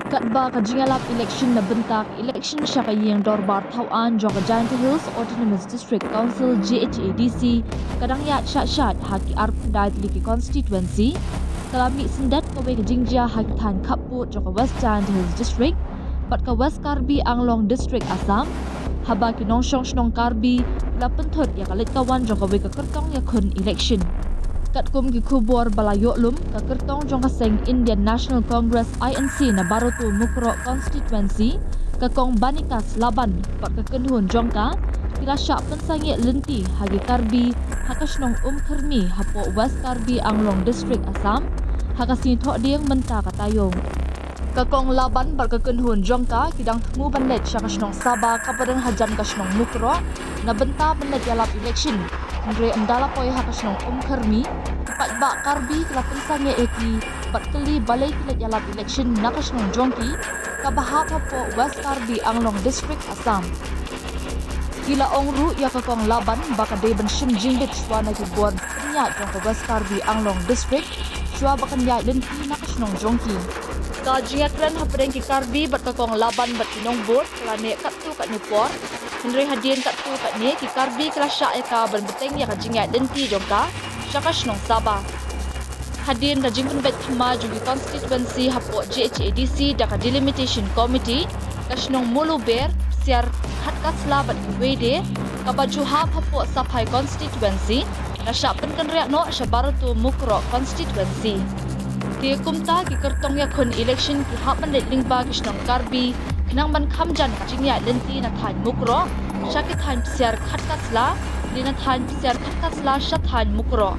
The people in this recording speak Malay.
Katba kajingalap election na bentak election siya kayang dorbar tauan jong Giant Hills Autonomous District Council GHADC kadang yat syat haki arpdai liki constituency kalami sendat kawe kajingja haki tan kaput jong West Giant Hills District pat ka West Karbi Anglong District Assam haba kinong snong Karbi la pentot ya kalit kawan jong kawe ka kertong ya kun election kat kum ki kubor balayok lum ka kertong jong kaseng Indian National Congress INC na baru tu mukro constituency ka kong Banikas Laban pat ka kenhun jong ka kila syak pensangi lenti hagi Karbi hakasnong Kermi hapo West Karbi Anglong District Assam hakasini thok ding menta katayong kakong Laban bar ka kenhun jong ka kidang temu banlet syakasnong Sabah kapadang hajan kasnong mukro na benta banlet yalap election Andre andala poy hakasnong Kermi pat ba Karbi kila pensangi eki pat keli balai kilat yalap election nakasnong jongki kabahap hapo West Karbi Anglong District Assam kila ongru ya kakong Laban baka deben shim jingbit swana ki buat nya jong ka West Karbi Anglong District shwa bakan ya den ki nakasnong jongki ka jingakran hapreng ki Karbi bat kakong Laban bat kinong bot klane katu kat ni por Henry hadien katu kat ni ki Karbi kala sya ka ban beteng ya ka jingat den ki jongka syakasnong Sabah hadien ka jingpen bet thma jugi constituency hapo GHADC daka delimitation committee kasnong Muluber siar hatkasla bat wede kabaju hap hapo Sapai constituency na sya penkan riak no sya baru tu mukro constituency ki kumta ki kertong ya kun election ki hap man lingba kisnong Karbi kinang man khamjan jingya lenti na than mukro sya ki than siar hatkasla ni na than siar hatkasla sya than mukro